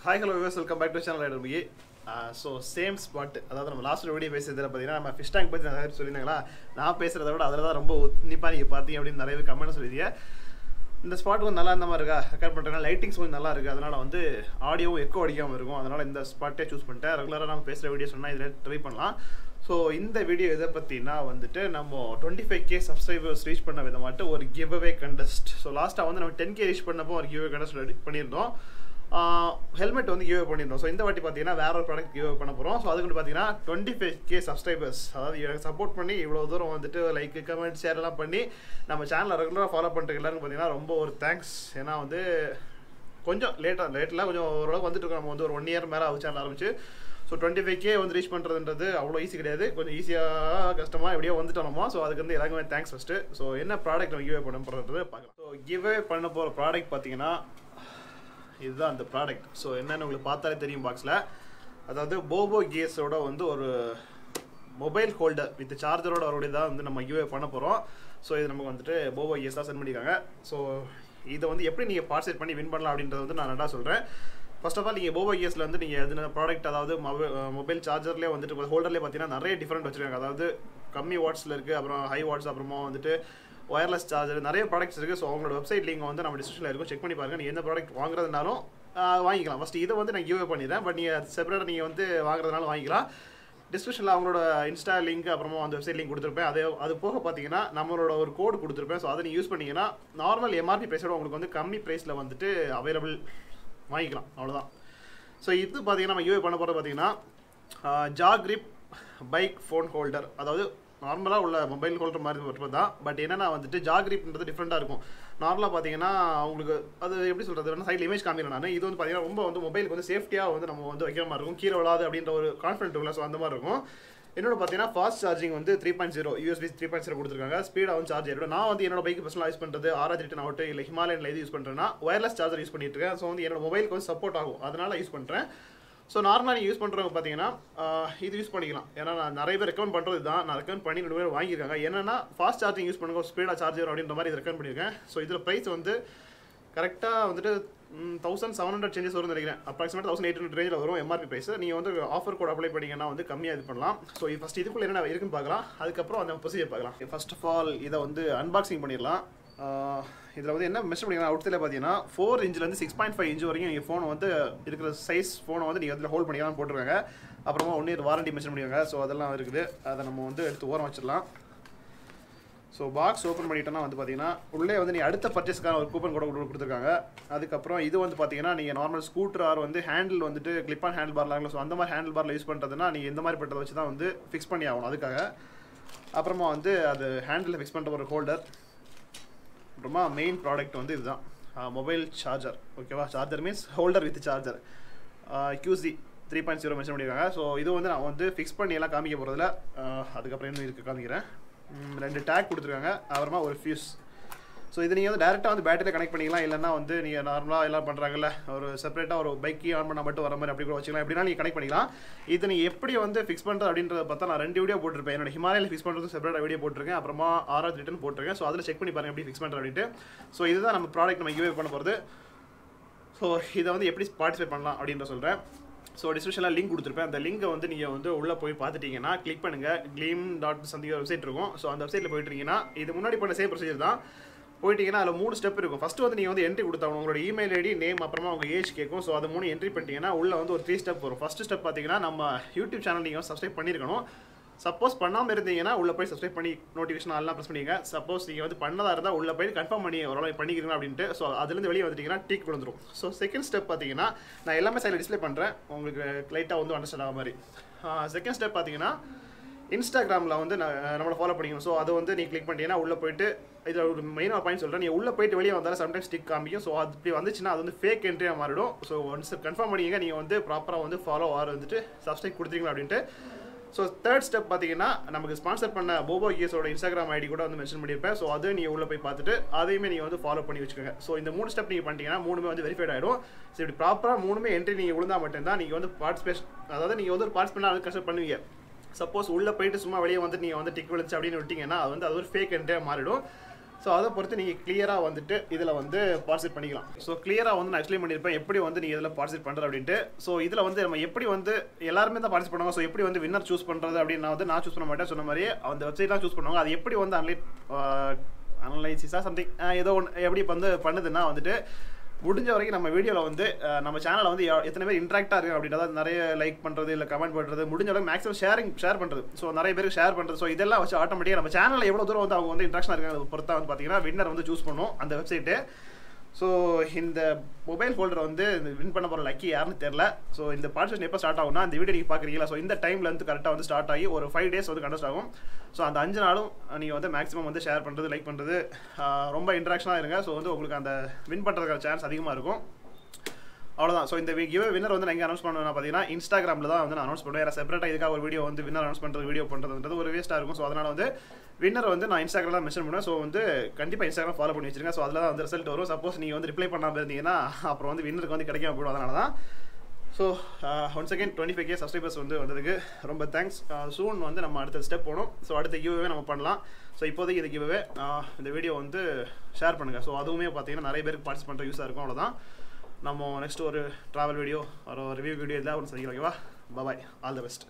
Hi, hello viewers, welcome back to channel Mugi. So same spot. அதாவது நம்ம last video பேசியதுல பாத்தீங்கன்னா நம்ம fish tank பத்தி நிறைய சொல்லிருந்தாங்களா. நான் பேசுறத விட அதல தான் ரொம்ப உன்னிப்பா நீங்க பாத்தீங்க அப்படி நிறைய கமெண்ட் சொல்லிருக்கீங்க. இந்த ஸ்பாட் கொஞ்சம் நல்லா இருந்த மாதிரி இருக்கா? ரெக்கார்ட் பண்றேன்னா லைட்டிங்ஸ் கொஞ்சம் நல்லா இருக்கு. அதனால வந்து ஆடியோ எக்கோ அடிக்காம இருக்கும். அதனால இந்த ஸ்பாட்டே சூஸ் பண்ணிட்டேன். ரெகுலரா நம்ம பேசுற வீடியோஸ் சொன்னா இதல ட்ரை பண்ணலாம். ஸோ இந்த வீடியோ எதை பற்றினா வந்துட்டு நம்ம 25K சப்ஸ்கிரைபர்ஸ் ரீச் பண்ண விதமாட்டு ஒரு கிவ் அவே கண்டெஸ்ட். ஸோ லாஸ்ட்டாக வந்து நம்ம 10K ரீச் பண்ணப்போ ஒரு கிவ் அவே கண்டெஸ்ட் ரெடி பண்ணியிருந்தோம். ஹெல்மெட் வந்து கிவ் அவே பண்ணியிருந்தோம். ஸோ இந்த வாட்டி பார்த்தீங்கன்னா வேற ஒரு ப்ராடக்ட் கிவ் அவே பண்ண போகிறோம். ஸோ அதுக்கு பார்த்தீங்கன்னா 25K சப்ஸ்கிரைபர்ஸ், அதாவது எனக்கு சப்போர்ட் பண்ணி இவ்வளோ தூரம் வந்துட்டு லைக் கமெண்ட் ஷேர் எல்லாம் பண்ணி நம்ம சேனலை ரெகுலராக ஃபாலோ பண்ணுறதுக்கு எல்லாரும் பார்த்தீங்கன்னா ரொம்ப ஒரு தேங்க்ஸ். ஏன்னா வந்து கொஞ்சம் லேட்டில் கொஞ்சம் ஓரளவுக்கு வந்துட்டு இருக்கோம். நம்ம வந்து ஒரு 1 இயர் மேலே அது சேனல் ஆரம்பிச்சு. ஸோ 25K வந்து ரீச் பண்ணுறதுன்றது அவ்வளோ ஈஸி கிடையாது. கொஞ்சம் ஈஸியாக கஷ்டமாக எப்படியோ வந்துட்டோமா. ஸோ அதுக்கு வந்து எல்லாருக்குமே தேங்க்ஸ் ஃபஸ்ட்டு. ஸோ என்ன ப்ராடக்ட் நம்ம கிவ்வே பண்ண போகிறது பார்க்கலாம். ஸோ கிவ்வே பண்ண போகிற ப்ராடக்ட் பார்த்தீங்கன்னா இதுதான் அந்த ப்ராடக்ட். ஸோ என்னென்னு உங்களுக்கு பார்த்தாலே தெரியும் பாக்ஸில். அதாவது போபோ கேஸோட வந்து ஒரு மொபைல் ஹோல்டர் வித் சார்ஜரோட அவருடைய தான் வந்து நம்ம கிவ்வே பண்ண போகிறோம். ஸோ இது நமக்கு வந்துட்டு போபோ கேஸ் தான் சென்ட் பண்ணியிருக்காங்க. ஸோ இதை வந்து எப்படி நீங்கள் பார்ட்டிசிபேட் பண்ணி வின் பண்ணலாம் அப்படின்றது வந்து நான் நல்லா சொல்கிறேன். ஃபர்ஸ்ட் ஆஃப் ஆல் நீங்கள் போபோ கேஸில் வந்து நீங்கள் எதுனா ப்ராடக்ட், அதாவது மொபைல் சார்ஜர்லேயே வந்துட்டு ஹோல்டர்லேயே பார்த்தீங்கன்னா நிறைய டிஃப்ரெண்ட் வச்சுருக்காங்க. அதாவது கம்மி வாட்ஸில் இருக்குது, அப்புறம் ஹை வாட்ஸ், அப்புறமா வந்துட்டு ஒயர்லெஸ் சார்ஜர், நிறைய ப்ராடக்ட்ஸ் இருக்குது. ஸோ அவங்களோட வெப்சைட் லிங்க் வந்து நம்ம டிஸ்கிரிப்ஷனில் இருக்கும், செக் பண்ணி பாருங்கள். நீங்கள் எந்த ப்ராடக்ட் வாங்குறதுனாலும் வாங்கிக்கலாம். ஃபஸ்ட்டு இதை வந்து நான் கிவ்வே பண்ணிடுறேன். பட் நீங்கள் செப்பரேட்டாக நீங்கள் வந்து வாங்குறதுனாலும் வாங்கிக்கலாம். டிஸ்கிரிப்ஷனில் அவங்களோட இன்ஸ்டா லிங்க், அப்புறமா அந்த வெப்சைட் லிங்க் கொடுத்துருப்பேன். அது போக பார்த்தீங்கன்னா நம்மளோட ஒரு கோடு கொடுத்துருப்பேன். ஸோ அதை நீங்கள் யூஸ் பண்ணிங்கன்னா நார்மல் எம்ஆர்பி ப்ரைஸோட உங்களுக்கு வந்து கம்மி ப்ரைஸில் வந்துட்டு அவைலபிள் வாங்கிக்கலாம். அவ்வளோதான். ஸோ இது பார்த்தீங்கன்னா நம்ம யூஏ பண்ண போகிறது பார்த்தீங்கன்னா ஜா கிரிப் பைக் ஃபோன் ஹோல்டர். அதாவது நார்மலாக உள்ள மொபைல் ஹோல்டர் மாதிரி மட்டும் தான். பட் என்னென்னா வந்துட்டு ஜா கிரிப்ன்றது டிஃப்ரெண்ட்டாக இருக்கும். நார்மலாக பார்த்தீங்கன்னா உங்களுக்கு அது எப்படி சொல்கிறது, வேணா சைடில் இமேஜ் காமிக்கிறேன் நான். இது வந்து பார்த்தீங்கன்னா ரொம்ப வந்து மொபைலுக்கு வந்து சேஃப்டியாக வந்து நம்ம வந்து வைக்கிற மாதிரி இருக்கும். கீழே விழாது அப்படின்ற ஒரு கான்ஃபிடென்ட் இருக்குல்ல. ஸோ அந்த மாதிரி இருக்கும். என்னோட பார்த்தீங்கன்னா ஃபாஸ்ட் சார்ஜிங் வந்து 3.0 USB 3.0 கொடுத்துருக்காங்க. ஸ்பீடாக வந்து சார்ஜ் ஆகிடும். நான் வந்து என்னோட பைக் பர்சனலாக யூஸ் பண்ணுறது Rs.1800 ஆகட்டும், இல்லை ஹிமாலயனில் எது யூஸ் பண்ணுறேன்னா ஒயர்லெஸ் சார்ஜர் யூஸ் பண்ணிட்டு இருக்கேன். ஸோ வந்து என்னோட மொபைலுக்கு வந்து சப்போர்ட் ஆகும், அதனால யூஸ் பண்ணுறேன். ஸோ நார்மலாக நீங்கள் யூஸ் பண்ணுறவங்க பார்த்தீங்கன்னா இது யூஸ் பண்ணிக்கலாம். ஏன்னா நான் நிறைய பேர் ரெக்கமெண்ட் பண்ணுறது தான். நான் ரெக்கமெண்ட் பண்ணி 2 பேர் வாங்கியிருக்காங்க. என்னன்னா ஃபாஸ்ட் சார்ஜிங் யூஸ் பண்ணுங்க, ஸ்பீடாக சார்ஜர் அப்படின்ற மாதிரி இது ரெக்கமெண்ட் பண்ணியிருக்கேன். ஸோ இதில் ப்ரைஸ் வந்து கரெக்டாக வந்துட்டு 1700 சேஞ்சஸ் வரும்னு நினைக்கிறேன். அப்ராக்சிமேட் 1800 ரேஞ்சில் வரும் எம்ஆர்பி ப்ரைஸ். நீங்கள் வந்து ஆஃபர் கோட் அப்ளை பண்ணிங்கன்னா வந்து கம்மியாக இது பண்ணலாம். ஸோ ஃபஸ்ட் இதுக்குள்ளே என்ன இருக்குன்னு பார்க்கலாம், அதுக்கப்புறம் அந்த ப்ரொசீஜர் பார்க்கலாம். ஃபர்ஸ்ட் ஆஃப் ஆல் இதை வந்து அன்பாக்சிங் பண்ணிடலாம். இதில் வந்து என்ன மெஷர் பண்ணிக்கலாம் அவுட்ல பார்த்தீங்கன்னா 4 இன்ச்லேருந்து 6.5 இன்ச் வரைக்கும் நீங்கள் ஃபோனை வந்து இருக்கிற சைஸ் ஃபோனை வந்து நீங்கள் அதில் ஹோல்ட் பண்ணிக்கலாம் போட்டிருக்காங்க. அப்புறமா 1 இயர் வாரண்டி மென்ஷன் பண்ணியிருக்காங்க. ஸோ அதெல்லாம் இருக்குது. அதை நம்ம வந்து எடுத்து ஓரம் வச்சிடலாம். ஸோ பாக்ஸ் ஓப்பன் பண்ணிட்டோன்னா வந்து பார்த்தீங்கன்னா உள்ளே வந்து நீங்கள் அடுத்த பர்ச்சேஸ்க்கான ஒரு கூப்பன் கூட கொடுத்துருக்காங்க. அதுக்கப்புறம் இது வந்து பார்த்தீங்கன்னா நீங்கள் நார்மல் ஸ்கூட்டர் ஆர் வந்து ஹேண்டில் வந்துட்டு கிளிப் ஆன் ஹேண்டில் பார்லாம். ஸோ அந்த மாதிரி ஹேண்டில் பாரில் யூஸ் பண்ணுறதுனா நீங்கள் இந்த மாதிரி பட்டதை வச்சு தான் வந்து ஃபிக்ஸ் பண்ணி ஆகணும். அதுக்காக அப்புறமா வந்து அது ஹேண்டில் ஃபிக்ஸ் பண்ணுற ஒரு ஹோல்டர். அப்புறமா மெயின் ப்ராடக்ட் வந்து இதுதான், மொபைல் சார்ஜர். ஓகேவா, charger means holder with charger. QC 3.0 mention பண்ணியிருக்காங்க. ஸோ இது வந்து நான் வந்து ஃபிக்ஸ் பண்ணி எல்லாம் காமிக்க போகிறதில்ல. அதுக்கப்புறம் இன்னும் இதுக்கு காமிக்கிறேன். 2 டேக் கொடுத்துருக்காங்க, அப்புறமா ஒரு ஃபியூஸ். ஸோ இது நீங்கள் வந்து டேரெக்டாக வந்து பேட்டரியில் கனெக்ட் பண்ணிக்கலாம். இல்லைனா வந்து நீங்கள் நார்மலாக எல்லாம் பண்ணுறாங்கல்ல, ஒரு செப்பரேட்டாக ஒரு பைக்கி ஆன் பண்ணால் மட்டும் வர மாதிரி அப்படி கூட வச்சுக்கலாம். எப்படினா நீங்கள் கனெக்ட் பண்ணிக்கலாம். இது நீங்கள் எப்படி வந்து ஃபிக்ஸ் பண்ணுறது அப்படின்றத பார்த்தா நான் 2 வீடியோ போட்டிருப்பேன். என்னோட ஹிமாலயில் ஃபிக்ஸ் பண்ணுறது செப்பரேட்டாக வீடியோ போட்டிருக்கேன். அப்புறமா Rs.1800 போட்டிருக்கேன். ஸோ அதில் செக் பண்ணி பாருங்கள் எப்படி ஃபிக்ஸ் பண்ணுறது அப்படின்ட்டு. ஸோ இதுதான் நம்ம ப்ராடக்ட் நம்ம கிவ்வே பண்ண போகிறது. ஸோ இதை வந்து எப்படி பார்ட்டிசிபேட் பண்ணலாம் அப்படின்ற சொல்கிறேன். ஸோ டிஸ்கிரிப்ஷனில் லிங்க் கொடுத்துருப்பேன். அந்த லிங்கை வந்து நீங்கள் வந்து உள்ளே போய் பார்த்துட்டிங்கன்னா கிளிக் பண்ணுங்கள். gleam.something வெப்சைட் இருக்கும். ஸோ அந்த வெப்சைட்டில் போயிட்டுருக்கீங்கன்னா இது முன்னாடி பண்ண சேம் ப்ரொசீஜர் தான். போயிட்டீங்கன்னா அதில் 3 ஸ்டெப் இருக்கும். ஃபஸ்ட்டு வந்து நீங்கள் வந்து என்ட்ரி கொடுத்தாங்க, உங்களோட இமெயில் ஐடி, நேம், அப்புறமா உங்கள் ஏஜ் கேட்கும். ஸோ அது 3 என்ட்ரி பண்ணிட்டீங்கன்னா உள்ளே வந்து ஒரு 3 ஸ்டெப் வரும். ஃபஸ்ட்டு ஸ்டெப் பார்த்தீங்கன்னா நம்ம யூடியூப் சேனல் நீங்கள் சப்ஸ்கிரைப் பண்ணியிருக்கணும். சப்போஸ் பண்ணாமல் இருந்தீங்கன்னா உள்ளே போய் சப்ஸ்கிரைப் பண்ணி நோட்டிஃபிகேஷன் எல்லாம் ப்ரெஸ் பண்ணிங்க. சப்போஸ் நீங்கள் வந்து பண்ணதாக இருந்தால் உள்ளே போய் கன்ஃபார்ம் பண்ணி ஓரளவு பண்ணிக்கிறீங்க அப்படின்ட்டு. ஸோ அதுலேருந்து வெளியே வந்துட்டிங்கன்னா டிக் வந்துடும். ஸோ செகண்ட் ஸ்டெப் பார்த்தீங்கன்னா நான் எல்லாமே சைடில் டிஸ்பிளே பண்ணுறேன், உங்களுக்கு லைட்டாக வந்து அண்டர்ஸ்டாண்ட் ஆகிற மாதிரி. செகண்ட் ஸ்டெப் பார்த்தீங்கன்னா இன்ஸ்டாகிராமில் வந்து நம்மளை ஃபாலோ பண்ணிக்கணும். ஸோ அதை வந்து நீங்கள் கிளிக் பண்ணிட்டீங்கன்னா உள்ளே போயிட்டு இதில் ஒரு மெயினாக பாயிண்ட் சொல்கிறேன். நீங்கள் உள்ளே போயிட்டு வெளியே வந்தாலும் சம்டைம்ஸ் டிக் காமிக்கும். ஸோ அது இப்படி வந்துச்சுன்னா அது வந்து ஃபேக் என்ட்ரியாக மாறிடும். ஸோ ஒன்ஸ் கன்ஃபார்ம் பண்ணிங்க நீங்கள் வந்து ப்ராப்பராக வந்து ஃபாலோ ஆர் வந்துட்டு சப்ஸ்கிரைப் கொடுத்துருங்களா அப்படின்ட்டு. ஸோ தேர்ட் ஸ்டெப் பார்த்தீங்கன்னா நமக்கு ஸ்பான்சர் பண்ண போபோ கேஸோட இன்ஸ்டாகிராம் ஐடி கூட வந்து மென்ஷன் பண்ணியிருப்பேன். ஸோ அது நீங்கள் உள்ளே போய் பார்த்துட்டு அதையுமே நீங்கள் வந்து ஃபாலோ பண்ணி வச்சுக்கோங்க. ஸோ இந்த 3 ஸ்டெப் நீங்கள் பண்ணிட்டீங்கன்னா 3மே வந்து வெரிஃபைட் ஆகிடும். ஸோ இப்படி ப்ராப்பராக 3மே என்ட்ரி நீங்கள் விழுந்தால் மட்டும்தான் நீங்கள் வந்து பார்ட்டிசிபேஷன், அதாவது நீங்கள் வந்து ஒரு பார்ட்டிசிபேட் அது கன்சிடர் பண்ணுவீங்க. சப்போஸ் உள்ளே போயிட்டு சும்மா வெளியே வந்து நீங்கள் வந்து டிக் விழுச்சு அப்படின்னு விட்டிங்கன்னா அது வந்து அது ஒரு ஃபேக் என்ட்ரியாக மாறிடும். ஸோ அதை பொறுத்து நீங்கள் கிளியராக வந்துட்டு இதில் வந்து பார்ட்டிசிபேட் பண்ணிக்கலாம். ஸோ கிளியராக வந்து நான் எக்ஸ்பிளைன் பண்ணியிருப்பேன் எப்படி வந்து நீங்கள் இதில் பார்ட்டிசிபேட் பண்ணுறது அப்படின்ட்டு. ஸோ இதில் வந்து நம்ம எப்படி வந்து எல்லாருமே தான் பார்ட்டிசிபேட் பண்ணுவாங்க. ஸோ எப்படி வந்து வின்னர் சூஸ் பண்ணுறது அப்படின்னு நான் சூஸ் பண்ண மாட்டேன். சொன்ன மாதிரி அந்த வெப்சைட் தான் சூஸ் பண்ணுவாங்க. அது எப்படி வந்து அனலைசிஸாக சம்திங் ஏதோ ஒன்று எப்படி வந்து பண்ணுதுன்னா வந்துட்டு முடிஞ்ச வரைக்கும் நம்ம வீடியோவில் வந்து நம்ம சேனலில் வந்து எத்தனை பேர் இன்ட்ராக்டாக இருக்குது அப்படின்றத நிறைய லைக் பண்ணுறது இல்லை கமெண்ட் பண்ணுறது, முடிஞ்ச அளவுக்கு மேக்ஸிமம் ஷேர் பண்ணுறது. ஸோ நிறைய பேருக்கு ஷேர் பண்ணுறது. ஸோ இதெல்லாம் வச்சு ஆட்டோமேட்டிக்காக நம்ம சேனலில் எவ்வளோ தூரம் வந்து அவங்க வந்து இன்ட்ராக்ஷனாக இருக்காங்க பொறுத்தா வந்து பார்த்தீங்கன்னா வின்னர் வந்து சூஸ் பண்ணும் அந்த வெப்சைட்டு. ஸோ இந்த மொபைல் ஹோல்டர் வந்து வின் பண்ண போகிற லக்கி யாருன்னு தெரில. ஸோ இந்த பார்ட்டிசிபேஷன் எப்போ ஸ்டார்ட் ஆகும்னா இந்த வீடியோ நீங்கள் பார்க்குறீங்களா, ஸோ இந்த டைமில் வந்து கரெக்டாக வந்து ஸ்டார்ட் ஆகி ஒரு 5 days வந்து கண்டஸ்ட் ஆகும். ஸோ அந்த 5 நாளும் நீங்கள் வந்து மேக்ஸிமம் வந்து ஷேர் பண்ணுறது லைக் பண்ணுறது ரொம்ப இன்ட்ராக்ஷனாக இருங்க. ஸோ வந்து உங்களுக்கு அந்த வின் பண்ணுறதுக்கான சான்ஸ் அதிகமாக இருக்கும். அவ்வளோதான். ஸோ இந்த வின்னர் வந்து நான் எங்கே அனௌன்ஸ் பண்ணுவேன்னா பார்த்தீங்கன்னா இன்ஸ்டாகிராமில் தான் வந்து நான் அனௌன்ஸ் பண்ணுவேன். செப்பரேட்டாக இதுக்காக ஒரு வீடியோ வந்து வின்னர் அனௌன்ஸ் பண்ணுறது வீடியோ பண்ணுறதுன்றது ஒரு வேஸ்ட்டாக இருக்கும். ஸோ அதனால் வந்து வின்னர் வந்து நான் இன்ஸ்டாகிராமில் தான் மென்ஷன் பண்ணுவேன். ஸோ வந்து கண்டிப்பாக இன்ஸ்டாகிராம் ஃபாலோ பண்ணி வச்சிருங்க. ஸோ அதில் தான் வந்து ரிசல்ட் வரும். சப்போஸ் நீங்கள் வந்து ரிப்ளை பண்ணாமல் இருந்தீங்கன்னா அப்புறம் வந்து வின்னருக்கு வந்து கிடைக்காம போய்டும். அதனால தான். So once again 25K subscribers வந்து வந்ததுக்கு ரொம்ப தேங்க்ஸ். சூன் வந்து நம்ம அடுத்த ஸ்டெப் போகணும். ஸோ அடுத்த கிவ்வே நம்ம பண்ணலாம். ஸோ இப்போதைக்கு இது கிவ்வே இந்த வீடியோ வந்து ஷேர் பண்ணுங்கள். ஸோ அதுவுமே பார்த்தீங்கன்னா நிறைய பேருக்கு பார்ட்டிசிபேட் பண்ணுற யூஸாக இருக்கும். அவ்வளோதான். நம்ம நெக்ஸ்ட் ஒரு ட்ராவல் வீடியோ ஒரு ரிவ்யூ வீடியோ எல்லாம் ஒன்று சந்திக்கலாம். ஓகேவா? பாய். All the best.